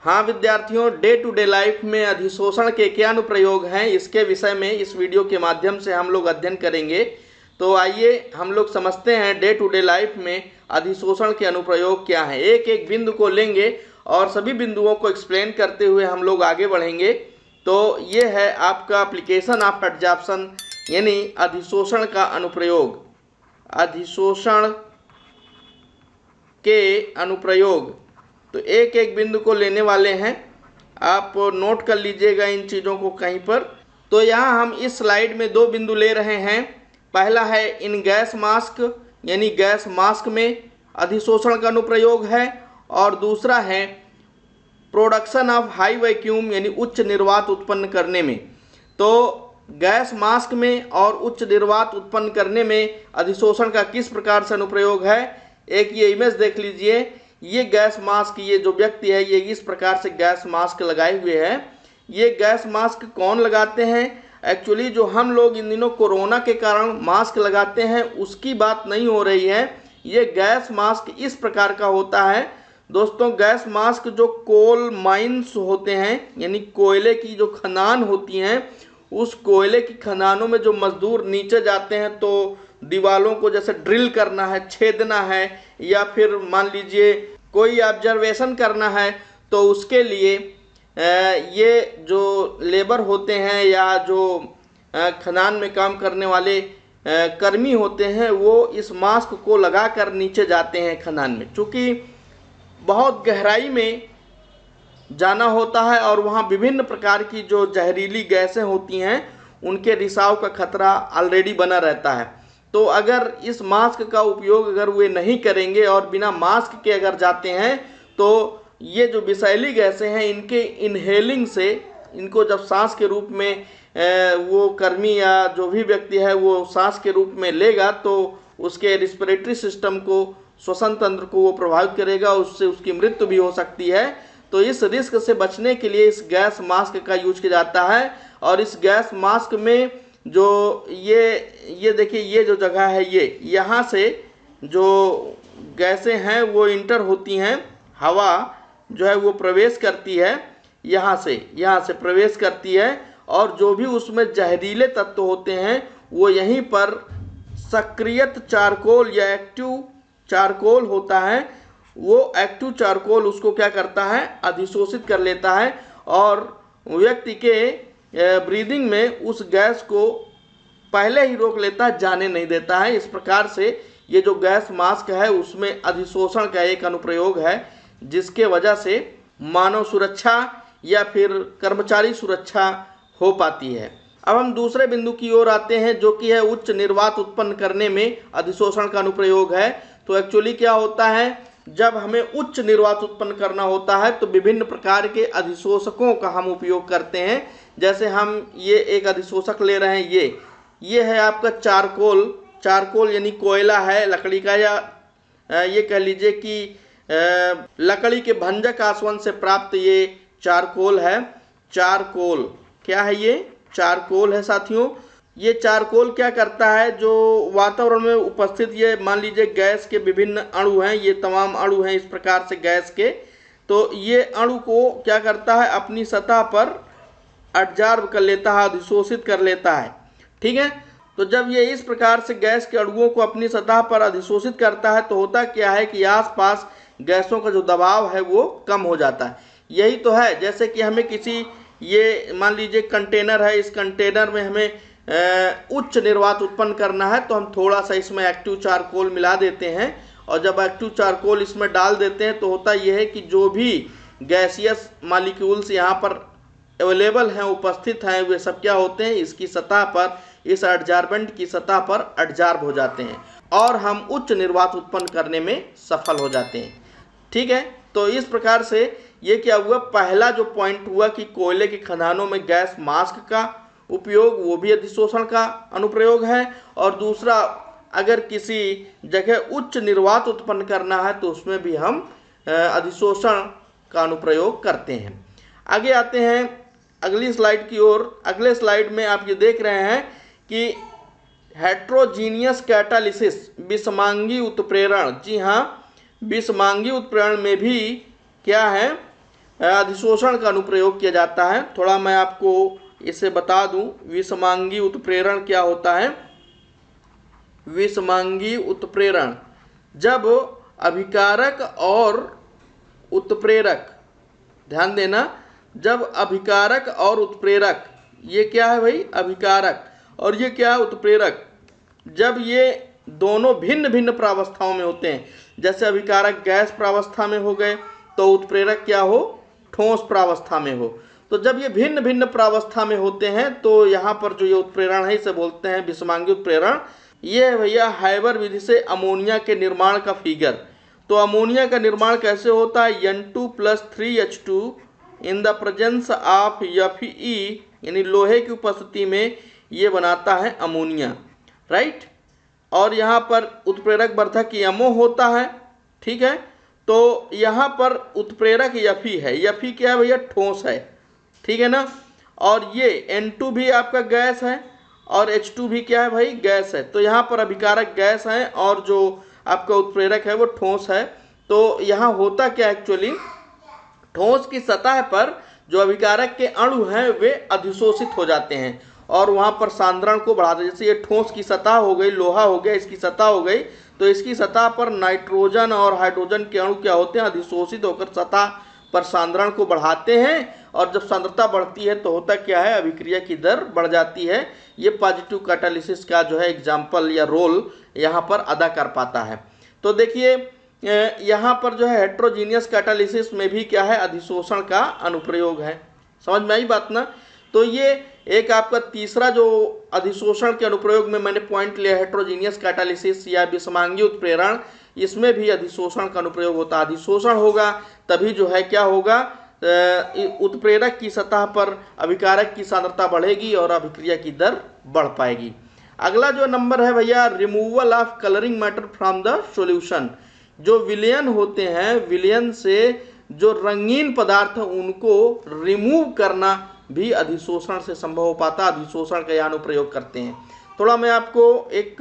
हाँ विद्यार्थियों, day to day life में अधिशोषण के क्या अनुप्रयोग हैं, इसके विषय में इस वीडियो के माध्यम से हम लोग अध्ययन करेंगे। तो आइए हम लोग समझते हैं डे टू डे लाइफ में अधिशोषण के अनुप्रयोग क्या हैं। एक एक बिंदु को लेंगे और सभी बिंदुओं को एक्सप्लेन करते हुए हम लोग आगे बढ़ेंगे। तो ये है आपका एप्लीकेशन ऑफ एडजॉर्प्शन, यानी अधिशोषण का अनुप्रयोग। अधिशोषण के अनुप्रयोग, तो एक एक बिंदु को लेने वाले हैं, आप नोट कर लीजिएगा इन चीज़ों को कहीं पर। तो यहाँ हम इस स्लाइड में दो बिंदु ले रहे हैं। पहला है इन गैस मास्क, यानी गैस मास्क में अधिशोषण का अनुप्रयोग है, और दूसरा है प्रोडक्शन ऑफ हाई वैक्यूम, यानी उच्च निर्वात उत्पन्न करने में। तो गैस मास्क में और उच्च निर्वात उत्पन्न करने में अधिशोषण का किस प्रकार से अनुप्रयोग है, एक ये इमेज देख लीजिए। ये गैस मास्क, ये जो व्यक्ति है ये इस प्रकार से गैस मास्क लगाए हुए है। ये गैस मास्क कौन लगाते हैं? एक्चुअली जो हम लोग इन दिनों कोरोना के कारण मास्क लगाते हैं उसकी बात नहीं हो रही है। ये गैस मास्क इस प्रकार का होता है दोस्तों। गैस मास्क जो कोल माइंस होते हैं, यानी कोयले की जो खदान होती हैं, उस कोयले की खदानों में जो मजदूर नीचे जाते हैं तो दीवालों को जैसे ड्रिल करना है, छेदना है, या फिर मान लीजिए कोई ऑब्जर्वेशन करना है, तो उसके लिए ये जो लेबर होते हैं या जो खदान में काम करने वाले कर्मी होते हैं, वो इस मास्क को लगाकर नीचे जाते हैं खदान में। चूँकि बहुत गहराई में जाना होता है और वहाँ विभिन्न प्रकार की जो जहरीली गैसें होती हैं उनके रिसाव का खतरा ऑलरेडी बना रहता है। तो अगर इस मास्क का उपयोग अगर वे नहीं करेंगे और बिना मास्क के अगर जाते हैं तो ये जो विषैली गैसें हैं इनके इनहेलिंग से, इनको जब सांस के रूप में वो कर्मी या जो भी व्यक्ति है वो सांस के रूप में लेगा तो उसके रिस्पिरेटरी सिस्टम को, श्वसन तंत्र को वो प्रभावित करेगा, उससे उसकी मृत्यु भी हो सकती है। तो इस रिस्क से बचने के लिए इस गैस मास्क का यूज किया जाता है। और इस गैस मास्क में जो ये देखिए, ये जो जगह है, ये यहाँ से जो गैसें हैं वो इंटर होती हैं, हवा जो है वो प्रवेश करती है, यहाँ से प्रवेश करती है, और जो भी उसमें जहरीले तत्व होते हैं वो यहीं पर सक्रियत चारकोल या एक्टिव चारकोल होता है, वो एक्टिव चारकोल उसको क्या करता है, अधिशोषित कर लेता है और व्यक्ति के ब्रीदिंग में उस गैस को पहले ही रोक लेता है, जाने नहीं देता है। इस प्रकार से ये जो गैस मास्क है उसमें अधिशोषण का एक अनुप्रयोग है, जिसके वजह से मानव सुरक्षा या फिर कर्मचारी सुरक्षा हो पाती है। अब हम दूसरे बिंदु की ओर आते हैं, जो कि है उच्च निर्वात उत्पन्न करने में अधिशोषण का अनुप्रयोग है। तो एक्चुअली क्या होता है, जब हमें उच्च निर्वात उत्पन्न करना होता है तो विभिन्न प्रकार के अधिशोषकों का हम उपयोग करते हैं। जैसे हम ये एक अधिशोषक ले रहे हैं, ये है आपका चारकोल यानी कोयला है लकड़ी का, या ये कह लीजिए कि लकड़ी के भंजक आसवन से प्राप्त ये चारकोल है। चारकोल क्या है? ये चारकोल है साथियों। ये चारकोल क्या करता है, जो वातावरण में उपस्थित ये मान लीजिए गैस के विभिन्न अणु हैं, ये तमाम अणु हैं इस प्रकार से गैस के, तो ये अणु को क्या करता है, अपनी सतह पर एब्जॉर्ब कर लेता है, अधिशोषित कर लेता है। ठीक है, तो जब ये इस प्रकार से गैस के अणुओं को अपनी सतह पर अधिशोषित करता है तो होता क्या है कि आसपास गैसों का जो दबाव है वो कम हो जाता है। यही तो है, जैसे कि हमें किसी, ये मान लीजिए कंटेनर है, इस कंटेनर में हमें उच्च निर्वात उत्पन्न करना है तो हम थोड़ा सा इसमें एक्टिव चारकोल मिला देते हैं, और जब एक्टिव चारकोल इसमें डाल देते हैं तो होता यह है कि जो भी गैसियस मॉलिक्यूल्स यहाँ पर अवेलेबल हैं, उपस्थित हैं, वे सब क्या होते हैं, इसकी सतह पर, इस एडजॉर्बेंट की सतह पर एब्जॉर्ब हो जाते हैं और हम उच्च निर्वात उत्पन्न करने में सफल हो जाते हैं। ठीक है, तो इस प्रकार से ये क्या हुआ, पहला जो पॉइंट हुआ कि कोयले की खदानों में गैस मास्क का उपयोग, वो भी अधिशोषण का अनुप्रयोग है। और दूसरा, अगर किसी जगह उच्च निर्वात उत्पन्न करना है तो उसमें भी हम अधिशोषण का अनुप्रयोग करते हैं। आगे आते हैं अगली स्लाइड की ओर। अगले स्लाइड में आप ये देख रहे हैं कि हेट्रोजीनियस कैटालिसिस, विषमांगी उत्प्रेरण। जी हाँ, विषमांगी उत्प्रेरण में भी क्या है, अधिशोषण का अनुप्रयोग किया जाता है। थोड़ा मैं आपको इसे बता दूं, विषमांगी उत्प्रेरण क्या होता है। विषमांगी उत्प्रेरण, जब अभिकारक और उत्प्रेरक, ध्यान देना, जब अभिकारक और उत्प्रेरक, ये क्या है भाई, अभिकारक, और ये क्या है, उत्प्रेरक, जब ये दोनों भिन्न भिन्न प्रावस्थाओं में होते हैं, जैसे अभिकारक गैस प्रावस्था में हो गए तो उत्प्रेरक क्या हो, ठोस प्रावस्था में हो। तो जब ये भिन्न भिन्न प्रावस्था में होते हैं तो यहाँ पर जो ये उत्प्रेरण है इसे बोलते हैं विषमांगी उत्प्रेरण। ये है भैया हाइबर विधि से अमोनिया के निर्माण का फिगर। तो अमोनिया का निर्माण कैसे होता है, N2+3H2 in the presence of Fe, यानी लोहे की उपस्थिति में ये बनाता है अमोनिया, राइट। और यहाँ पर उत्प्रेरक वर्धक यमो होता है, ठीक है। तो यहाँ पर उत्प्रेरक Fe है, Fe क्या है भैया, ठोस है, ठीक है ना। और ये N2 भी आपका गैस है और H2 भी क्या है भाई, गैस है। तो यहाँ पर अभिकारक गैस है और जो आपका उत्प्रेरक है वो ठोस है। तो यहाँ होता क्या एक्चुअली, ठोस की सतह पर जो अभिकारक के अणु हैं वे अधिशोषित हो जाते हैं और वहाँ पर सांद्रण को बढ़ाते हैं। जैसे ये ठोस की सतह हो गई, लोहा हो गया, इसकी सतह हो गई, तो इसकी सतह पर नाइट्रोजन और हाइड्रोजन के अणु क्या होते हैं, अधिशोषित होकर सतह पर सांद्रण को बढ़ाते हैं। और जब सांद्रता बढ़ती है तो होता क्या है, अभिक्रिया की दर बढ़ जाती है। ये पॉजिटिव कैटालिसिस का जो है एग्जाम्पल या रोल यहाँ पर अदा कर पाता है। तो देखिए यहाँ पर जो है हेट्रोजीनियस कैटालिसिस में भी क्या है, अधिशोषण का अनुप्रयोग है। समझ में आई बात ना। तो ये एक आपका तीसरा जो अधिशोषण के अनुप्रयोग में मैंने पॉइंट लिया, हेट्रोजीनियस कैटालिसिस या विषमांगी उत्प्रेरण, इसमें भी अधिशोषण का अनुप्रयोग होता है। अधिशोषण होगा तभी जो है क्या होगा, उत्प्रेरक की सतह पर अभिकारक की सांद्रता बढ़ेगी और अभिक्रिया की दर बढ़ पाएगी। अगला जो नंबर है भैया, removal of colouring matter from the solution. जो विलयन होते हैं, विलयन से जो रंगीन पदार्थ है उनको रिमूव करना भी अधिशोषण से संभव हो पाता। अधिशोषण का यहाँ अनुप्रयोग करते हैं। थोड़ा मैं आपको एक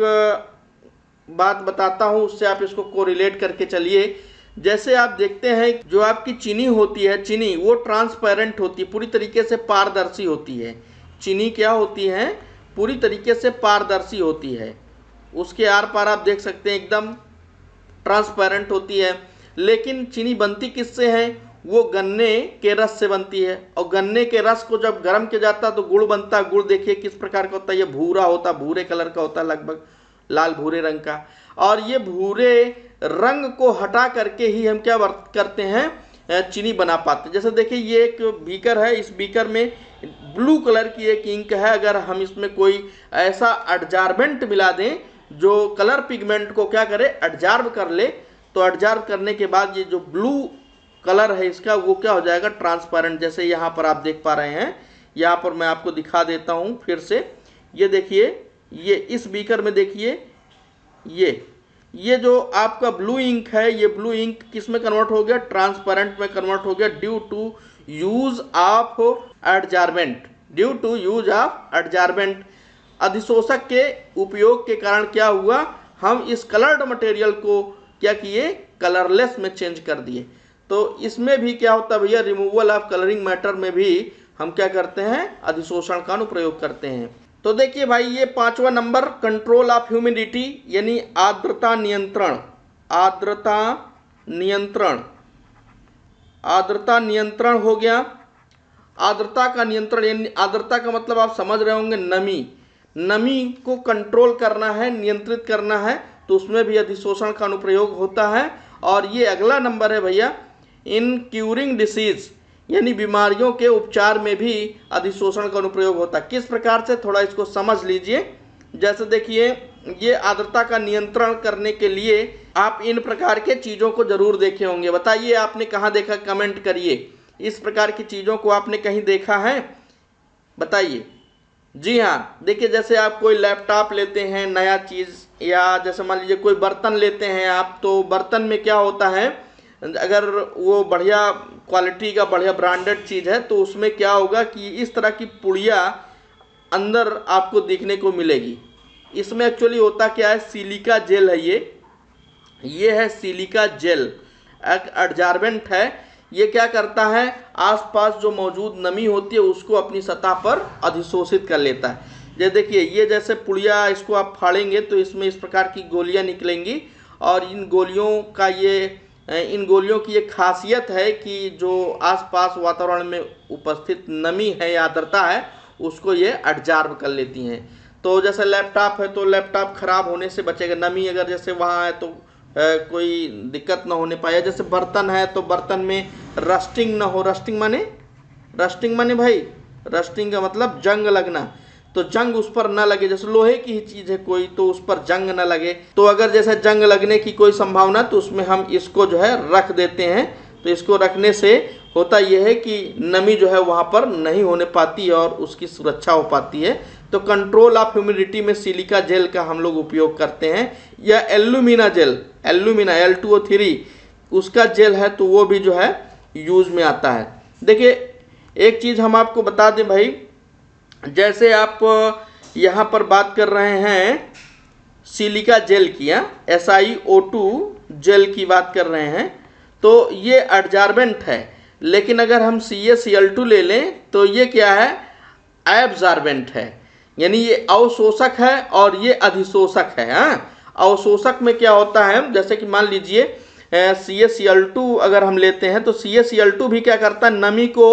बात बताता हूँ, उससे आप इसको कोरिलेट करके चलिए। जैसे आप देखते हैं जो आपकी चीनी होती है, चीनी वो ट्रांसपेरेंट होती है, पूरी तरीके से पारदर्शी होती है। चीनी क्या होती है, पूरी तरीके से पारदर्शी होती है, उसके आर पार आप देख सकते हैं एकदम ट्रांसपेरेंट होती है। लेकिन चीनी बनती किससे है, वो गन्ने के रस से बनती है। और गन्ने के रस को जब गर्म किया जाता है तो गुड़ बनता है। गुड़ देखिए किस प्रकार का होता है, ये भूरा होता है, भूरे कलर का होता है, लगभग लाल भूरे रंग का। और ये भूरे रंग को हटा करके ही हम क्या करते हैं, चीनी बना पाते हैं। जैसे देखिए ये एक बीकर है, इस बीकर में ब्लू कलर की एक इंक है। अगर हम इसमें कोई ऐसा एडजार्बेंट मिला दें जो कलर पिगमेंट को क्या करे, एडजार्ब कर ले, तो एडजार्ब करने के बाद ये जो ब्लू कलर है इसका वो क्या हो जाएगा, ट्रांसपेरेंट। जैसे यहाँ पर आप देख पा रहे हैं, यहाँ पर मैं आपको दिखा देता हूँ फिर से। ये देखिए, ये इस बीकर में देखिए, ये जो आपका ब्लू इंक है, ये ब्लू इंक किस में कन्वर्ट हो गया, ट्रांसपेरेंट में कन्वर्ट हो गया, due to use of adsorbent. Due to use of adsorbent, अधिशोषक के उपयोग के कारण क्या हुआ, हम इस कलर्ड मटेरियल को क्या किए, कलरलेस में चेंज कर दिए। तो इसमें भी क्या होता है भैया, रिमूवल ऑफ कलरिंग मैटर में भी हम क्या करते हैं, अधिशोषण का अनुप्रयोग करते हैं। तो देखिए भाई, ये पांचवा नंबर कंट्रोल ऑफ ह्यूमिडिटी यानी आर्द्रता नियंत्रण। आर्द्रता नियंत्रण, आर्द्रता नियंत्रण हो गया। आर्द्रता का नियंत्रण यानी आर्द्रता का मतलब आप समझ रहे होंगे, नमी। नमी को कंट्रोल करना है, नियंत्रित करना है, तो उसमें भी अधिशोषण का अनुप्रयोग होता है। और ये अगला नंबर है भैया, इन क्यूरिंग डिसीज यानी बीमारियों के उपचार में भी अधिशोषण का अनुप्रयोग होता है। किस प्रकार से, थोड़ा इसको समझ लीजिए। जैसे देखिए, ये आर्द्रता का नियंत्रण करने के लिए आप इन प्रकार के चीज़ों को जरूर देखे होंगे। बताइए आपने कहाँ देखा, कमेंट करिए। इस प्रकार की चीज़ों को आपने कहीं देखा है, बताइए। जी हाँ, देखिए जैसे आप कोई लैपटॉप लेते हैं नया चीज़, या जैसे मान लीजिए कोई बर्तन लेते हैं आप, तो बर्तन में क्या होता है, अगर वो बढ़िया क्वालिटी का बढ़िया ब्रांडेड चीज़ है तो उसमें क्या होगा कि इस तरह की पुड़िया अंदर आपको देखने को मिलेगी। इसमें एक्चुअली होता क्या है, सिलिका जेल है। ये है सिलिका जेल, एक एडजार्बेंट है। ये क्या करता है, आसपास जो मौजूद नमी होती है उसको अपनी सतह पर अधिशोषित कर लेता है। ये देखिए, ये जैसे पुड़िया, इसको आप फाड़ेंगे तो इसमें इस प्रकार की गोलियां निकलेंगी और इन गोलियों की एक खासियत है कि जो आसपास वातावरण में उपस्थित नमी है या आर्द्रता है उसको ये एब्जॉर्ब कर लेती हैं। तो जैसे लैपटॉप है तो लैपटॉप खराब होने से बचेगा, नमी अगर जैसे वहाँ है तो कोई दिक्कत ना होने पाए। जैसे बर्तन है तो बर्तन में रस्टिंग ना हो। रस्टिंग माने भाई, रस्टिंग का मतलब जंग लगना, तो जंग उस पर ना लगे। जैसे लोहे की ही चीज़ है कोई, तो उस पर जंग ना लगे। तो अगर जैसे जंग लगने की कोई संभावना, तो उसमें हम इसको जो है रख देते हैं। तो इसको रखने से होता यह है कि नमी जो है वहाँ पर नहीं होने पाती और उसकी सुरक्षा हो पाती है। तो कंट्रोल ऑफ ह्यूमिडिटी में सिलिका जेल का हम लोग उपयोग करते हैं, या एल्यूमिना जेल, L2O3 उसका जेल है तो वो भी जो है यूज में आता है। देखिए एक चीज़ हम आपको बता दें भाई, जैसे आप यहाँ पर बात कर रहे हैं सिलिका जेल की, SiO2 जेल की बात कर रहे हैं, तो ये एब्जॉर्बेंट है। लेकिन अगर हम CaCl2 ले लें तो ये क्या है, एब्जॉर्बेंट है, यानी ये अवशोषक है और ये अधिशोषक है। अवशोषक में क्या होता है, जैसे कि मान लीजिए CaCl2 अगर हम लेते हैं तो CaCl2 भी क्या करता है, नमी को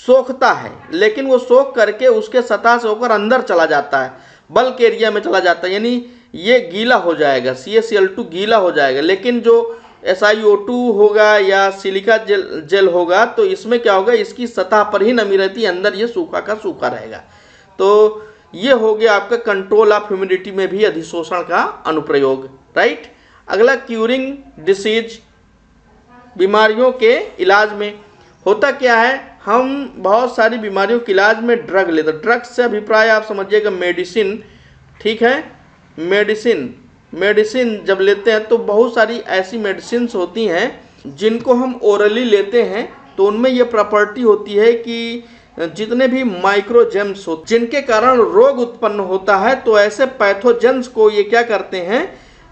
सोखता है, लेकिन वो सोख करके उसके सतह से होकर अंदर चला जाता है, बल्क एरिया में चला जाता है, यानी ये गीला हो जाएगा, CaCl2 गीला हो जाएगा। लेकिन जो SiO2 होगा या सिलिका जेल होगा तो इसमें क्या होगा, इसकी सतह पर ही नमी रहती है, अंदर ये सूखा का सूखा रहेगा। तो ये हो गया आपका कंट्रोल ऑफ ह्यूमिडिटी में भी अधिशोषण का अनुप्रयोग, राइट। अगला क्यूरिंग डिसीज, बीमारियों के इलाज में होता क्या है, हम बहुत सारी बीमारियों के इलाज में ड्रग लेते हैं। ड्रग से अभिप्राय आप समझिएगा मेडिसिन, ठीक है। मेडिसिन जब लेते हैं तो बहुत सारी ऐसी मेडिसिन होती हैं जिनको हम ओरली लेते हैं, तो उनमें ये प्रॉपर्टी होती है कि जितने भी माइक्रोजेम्स हो जिनके कारण रोग उत्पन्न होता है, तो ऐसे पैथोजेंस को ये क्या करते हैं,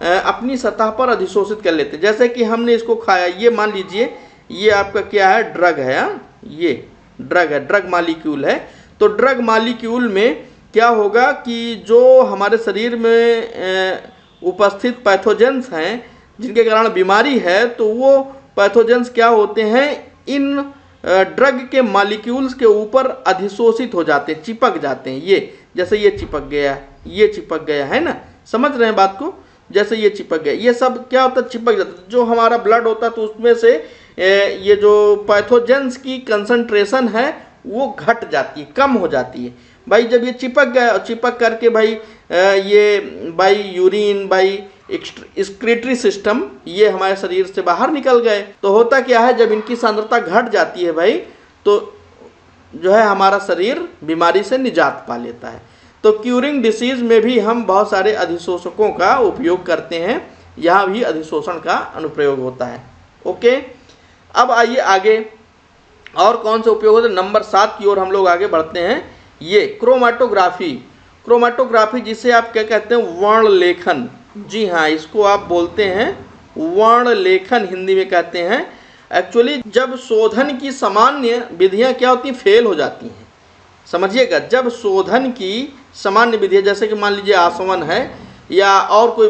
अपनी सतह पर अधिशोषित कर लेते हैं। जैसे कि हमने इसको खाया, ये मान लीजिए ये आपका क्या है, ड्रग है, ये ड्रग है, ड्रग मॉलिक्यूल है। तो ड्रग मॉलिक्यूल में क्या होगा कि जो हमारे शरीर में उपस्थित पैथोजेंस हैं जिनके कारण बीमारी है, तो वो पैथोजेंस क्या होते हैं, इन ड्रग के मॉलिक्यूल्स के ऊपर अधिशोषित हो जाते हैं, चिपक जाते हैं। ये जैसे ये चिपक गया, ये चिपक गया, है ना, समझ रहे हैं बात को, जैसे ये चिपक गया, ये सब क्या होता है, चिपक जाता है। जो हमारा ब्लड होता है तो उसमें से ये जो पैथोजेंस की कंसंट्रेशन है वो घट जाती है, कम हो जाती है। भाई जब ये चिपक गया और चिपक करके भाई ये by urine, by excretory system ये हमारे शरीर से बाहर निकल गए, तो होता क्या है, जब इनकी सांद्रता घट जाती है भाई, तो जो है हमारा शरीर बीमारी से निजात पा लेता है। तो क्यूरिंग डिसीज में भी हम बहुत सारे अधिशोषकों का उपयोग करते हैं, यहाँ भी अधिशोषण का अनुप्रयोग होता है। ओके, अब आइए आगे और कौन से उपयोग होते हैं। नंबर 7 की ओर हम लोग आगे बढ़ते हैं। ये क्रोमैटोग्राफी, क्रोमैटोग्राफी जिसे आप क्या कहते हैं, वर्ण लेखन। जी हाँ, इसको आप बोलते हैं वर्ण लेखन, हिंदी में कहते हैं। एक्चुअली जब शोधन की सामान्य विधियां क्या होती हैं, फेल हो जाती हैं, समझिएगा। जब शोधन की सामान्य विधियां, जैसे कि मान लीजिए आसवन है या और कोई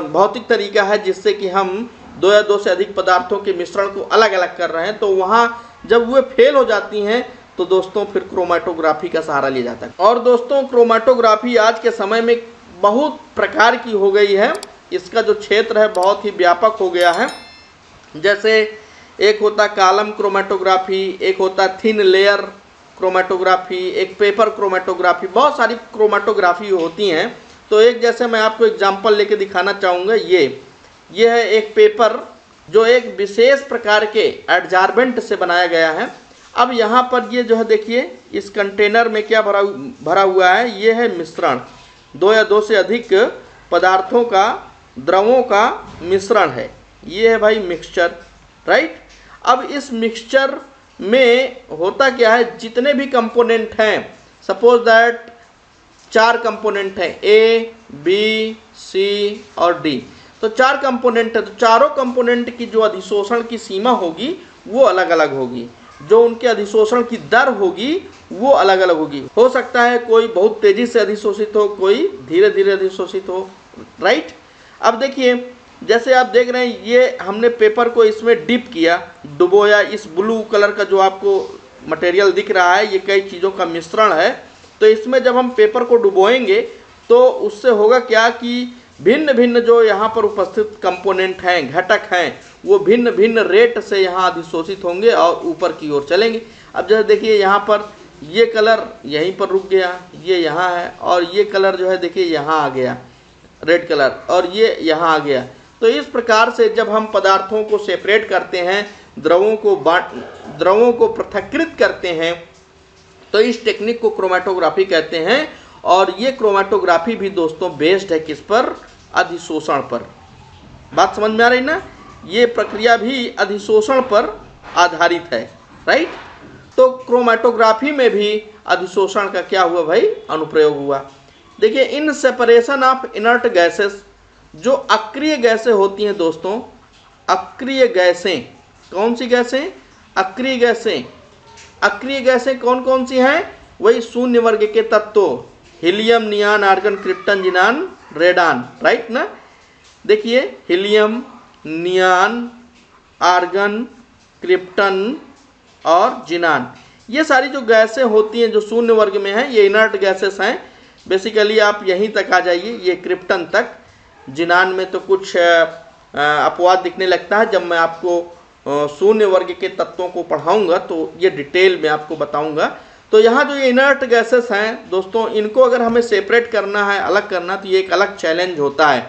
भौतिक तरीका है जिससे कि हम 2 या 2 से अधिक पदार्थों के मिश्रण को अलग अलग कर रहे हैं, तो वहाँ जब वे फेल हो जाती हैं तो दोस्तों फिर क्रोमैटोग्राफी का सहारा लिया जाता है। और दोस्तों क्रोमैटोग्राफी आज के समय में बहुत प्रकार की हो गई है, इसका जो क्षेत्र है बहुत ही व्यापक हो गया है। जैसे एक होता कॉलम क्रोमैटोग्राफी, एक होता थिन लेयर क्रोमैटोग्राफी, एक पेपर क्रोमैटोग्राफी, बहुत सारी क्रोमैटोग्राफी होती हैं। तो एक जैसे मैं आपको एग्जांपल लेके दिखाना चाहूँगा, ये है एक पेपर जो एक विशेष प्रकार के एडजॉर्बेंट से बनाया गया है। अब यहाँ पर ये जो है देखिए, इस कंटेनर में क्या भरा हुआ है, ये है मिश्रण, 2 या 2 से अधिक पदार्थों का, द्रवों का मिश्रण है। ये है भाई मिक्सचर, राइट। अब इस मिक्सचर में होता क्या है, जितने भी कंपोनेंट हैं, सपोज दैट 4 कंपोनेंट हैं, A, B, C और D। तो 4 कंपोनेंट है, तो चारों कंपोनेंट की जो अधिशोषण की सीमा होगी वो अलग अलग होगी, जो उनके अधिशोषण की दर होगी वो अलग अलग होगी। हो सकता है कोई बहुत तेजी से अधिशोषित हो, कोई धीरे धीरे अधिशोषित हो, राइट। अब देखिए जैसे आप देख रहे हैं, ये हमने पेपर को इसमें डिप किया, डुबोया। इस ब्लू कलर का जो आपको मटेरियल दिख रहा है ये कई चीज़ों का मिश्रण है। तो इसमें जब हम पेपर को डुबोएंगे तो उससे होगा क्या कि भिन्न भिन्न जो यहाँ पर उपस्थित कंपोनेंट हैं, घटक हैं, वो भिन्न भिन्न रेट से यहाँ अधिशोषित होंगे और ऊपर की ओर चलेंगे। अब जैसे देखिए यहाँ पर ये कलर यहीं पर रुक गया, ये यहाँ है, और ये कलर जो है देखिए यहाँ आ गया रेड कलर, और ये यहाँ आ गया। तो इस प्रकार से जब हम पदार्थों को सेपरेट करते हैं, द्रवों को पृथक्कृत करते हैं, तो इस टेक्निक को क्रोमेटोग्राफी कहते हैं। और ये क्रोमेटोग्राफी भी दोस्तों बेस्ड है किस पर? अधिशोषण पर। बात समझ में आ रही ना? ये प्रक्रिया भी अधिशोषण पर आधारित है, राइट। तो क्रोमेटोग्राफी में भी अधिशोषण का क्या हुआ भाई? अनुप्रयोग हुआ। देखिए in separation of inert gases, जो अक्रिय गैसें होती हैं दोस्तों, अक्रिय गैसें, कौन सी गैसें? अक्रिय गैसें। अक्रिय गैसें कौन कौन सी हैं? वही शून्य वर्ग के तत्वों, helium, neon, argon, krypton, xenon, radon, right ना। देखिए हीलियम, नियान, आर्गन, क्रिप्टन और जिनान, ये सारी जो गैसें होती हैं जो शून्य वर्ग में हैं, ये इनर्ट गैसेस हैं। बेसिकली आप यहीं तक आ जाइए, ये क्रिप्टन तक। जिनान में तो कुछ अपवाद दिखने लगता है, जब मैं आपको शून्य वर्ग के तत्वों को पढ़ाऊंगा तो ये डिटेल में आपको बताऊंगा। तो यहाँ जो ये इनर्ट गैसेस हैं दोस्तों, इनको अगर हमें सेपरेट करना है, अलग करना, तो ये एक अलग चैलेंज होता है,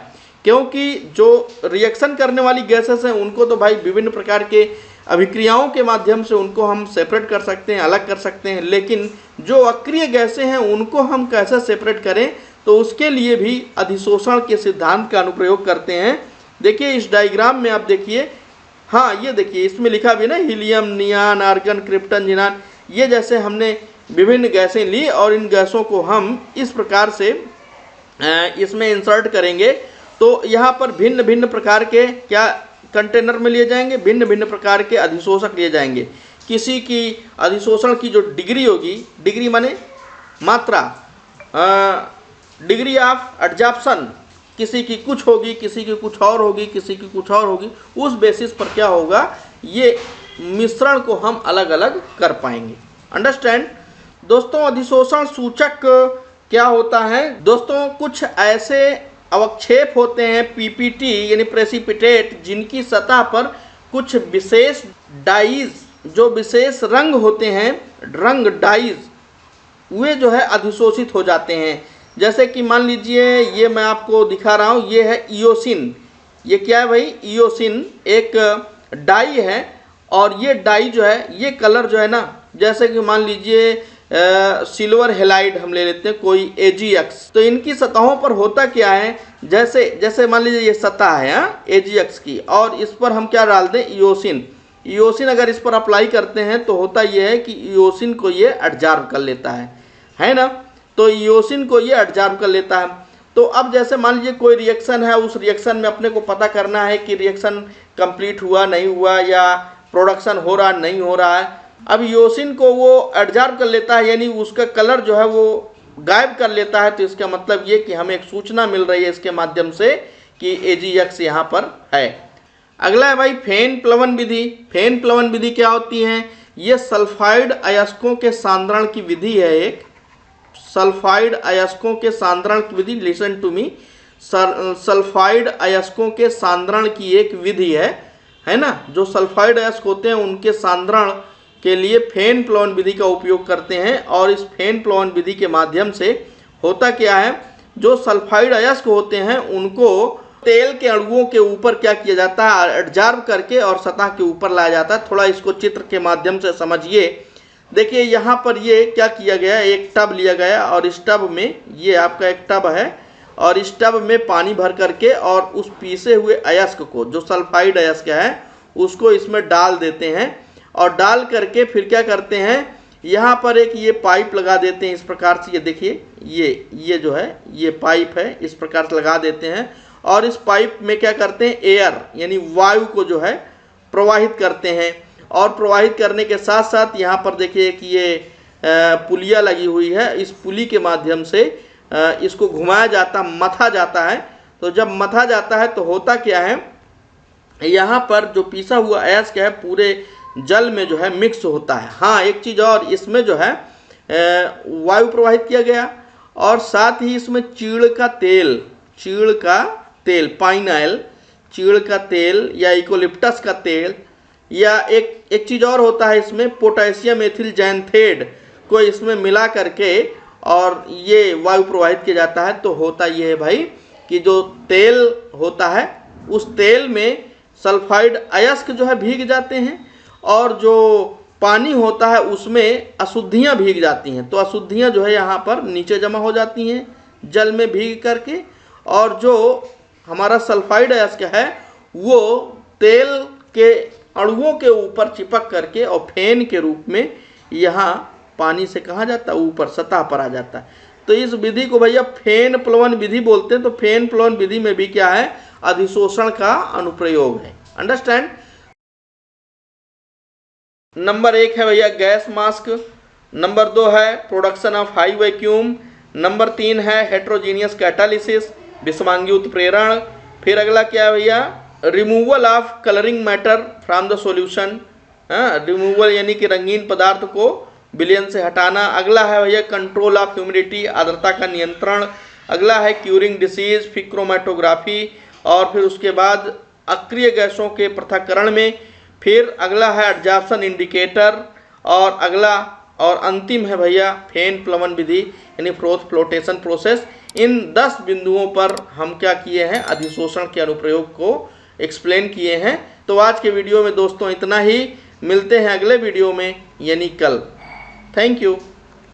क्योंकि जो रिएक्शन करने वाली गैसेस हैं उनको तो भाई विभिन्न प्रकार के अभिक्रियाओं के माध्यम से उनको हम सेपरेट कर सकते हैं, अलग कर सकते हैं, लेकिन जो अक्रिय गैसें हैं उनको हम कैसे सेपरेट करें, तो उसके लिए भी अधिशोषण के सिद्धांत का अनुप्रयोग करते हैं। देखिए इस डायग्राम में आप देखिए, हाँ ये देखिए इसमें लिखा भी ना, हीलियम, नियान, आर्गन, क्रिप्टन, जिनान, ये जैसे हमने विभिन्न गैसें ली और इन गैसों को हम इस प्रकार से इसमें इंसर्ट करेंगे, तो यहाँ पर भिन्न भिन्न प्रकार के क्या कंटेनर में लिए जाएंगे, भिन्न भिन्न प्रकार के अधिशोषक लिए जाएंगे। किसी की अधिशोषण की जो डिग्री होगी, डिग्री माने मात्रा, डिग्री ऑफ एडजॉर्प्शन, किसी की कुछ होगी, किसी की कुछ और होगी, किसी की कुछ और होगी, उस बेसिस पर क्या होगा, ये मिश्रण को हम अलग अलग कर पाएंगे। अंडरस्टैंड दोस्तों। अधिशोषण सूचक क्या होता है दोस्तों? कुछ ऐसे अवक्षेप होते हैं पीपीटी यानी प्रेसिपिटेट, जिनकी सतह पर कुछ विशेष डाइज, जो विशेष रंग होते हैं, रंग डाइज, वे जो है अधिशोषित हो जाते हैं। जैसे कि मान लीजिए ये मैं आपको दिखा रहा हूँ, ये है इयोसिन। ये क्या है भाई? इयोसिन एक डाई है, और ये डाई जो है, ये कलर जो है ना, जैसे कि मान लीजिए सिल्वर हेलाइड हम ले लेते हैं, कोई AgX, तो इनकी सतहों पर होता क्या है, जैसे मान लीजिए ये सतह है AgX की, और इस पर हम क्या डाल दें? इयोसिन। इयोसिन अगर इस पर अप्लाई करते हैं तो होता ये है कि इयोसिन को ये एब्जॉर्ब कर लेता है ना। तो इयोसिन को ये एब्जॉर्ब कर लेता है। तो अब जैसे मान लीजिए कोई रिएक्शन है, उस रिएक्शन में अपने को पता करना है कि रिएक्शन कंप्लीट हुआ नहीं हुआ, या प्रोडक्शन हो रहा नहीं हो रहा है। अब इयोसिन को वो एब्जॉर्ब कर लेता है, यानी उसका कलर जो है वो गायब कर लेता है। तो इसका मतलब ये कि हमें एक सूचना मिल रही है इसके माध्यम से कि AgX यहाँ पर है। अगला है भाई फेन प्लवन विधि। फेन प्लवन विधि क्या होती है? ये सल्फाइड अयस्कों के सांद्रण की विधि है। एक सल्फाइड अयस्कों के सांद्रण की विधि, लिसन टू मी, सल्फाइड अयस्कों के सांद्रण की एक विधि है ना। जो सल्फाइड अयस्क होते हैं उनके सांद्रण के लिए फेन प्लवन विधि का उपयोग करते हैं। और इस फेन प्लवन विधि के माध्यम से होता क्या है, जो सल्फाइड अयस्क होते हैं उनको तेल के अणुओं के ऊपर क्या किया जाता है, एब्जॉर्ब करके और सतह के ऊपर लाया जाता है। थोड़ा इसको चित्र के माध्यम से समझिए। देखिए यहाँ पर ये क्या किया गया, एक टब लिया गया, और इस टब में, ये आपका एक टब है, और इस टब में पानी भर करके और उस पीसे हुए अयस्क को, जो सल्फाइड अयस्क है, उसको इसमें डाल देते हैं। और डाल करके फिर क्या करते हैं, यहाँ पर एक ये पाइप लगा देते हैं इस प्रकार से। ये देखिए ये जो है ये पाइप है, इस प्रकार से लगा देते हैं। और इस पाइप में क्या करते हैं, एयर यानी वायु को जो है प्रवाहित करते हैं। और प्रवाहित करने के साथ साथ यहाँ पर देखिए कि ये पुलिया लगी हुई है, इस पुली के माध्यम से इसको घुमाया जाता, मथा जाता है। तो जब मथा जाता है तो होता क्या है, यहाँ पर जो पीसा हुआ ऐश क्या है पूरे जल में जो है मिक्स होता है। हाँ, एक चीज़ और, इसमें जो है वायु प्रवाहित किया गया और साथ ही इसमें चीड़ का तेल पाइन ऑयल, चीड़ का तेल या इकोलिप्टस का तेल, या एक चीज़ और होता है इसमें पोटेशियम एथिल जैंथेड को इसमें मिला करके और ये वायु प्रवाहित किया जाता है। तो होता ये है भाई कि जो तेल होता है उस तेल में सल्फाइड अयस्क जो है भीग जाते हैं और जो पानी होता है उसमें अशुद्धियाँ भीग जाती हैं। तो अशुद्धियाँ जो है यहाँ पर नीचे जमा हो जाती हैं जल में भीग करके, और जो हमारा सल्फाइड अयस्क है वो तेल के अणुओं के ऊपर चिपक करके और फेन के रूप में यहाँ पानी से कहा जाता है ऊपर सतह पर आ जाता है। तो इस विधि को भैया फेन प्लवन विधि बोलते हैं। तो फेन प्लवन विधि में भी क्या है, अधिशोषण का अनुप्रयोग है। अंडरस्टैंड। नंबर 1 है भैया गैस मास्क, नंबर 2 है production of high vacuum, number 3 है हेट्रोजीनियस कैटालिसिस विषमांगी उत्प्रेरण। फिर अगला क्या है भैया, removal of colouring matter from the solution, removal यानी कि रंगीन पदार्थ को विलयन से हटाना। अगला है भैया कंट्रोल ऑफ ह्यूमिडिटी, आर्द्रता का नियंत्रण। अगला है क्यूरिंग डिसीज, फिर क्रोमेटोग्राफी, और फिर उसके बाद अक्रिय गैसों के पृथक्करण में। फिर अगला है एडजॉर्प्शन इंडिकेटर, और अगला और अंतिम है भैया फेन प्लवन विधि यानी फ्लोटेशन प्रोसेस। इन 10 बिंदुओं पर हम क्या किए हैं, अधिशोषण के अनुप्रयोग को एक्सप्लेन किए हैं। तो आज के वीडियो में दोस्तों इतना ही, मिलते हैं अगले वीडियो में यानी कल। Thank you.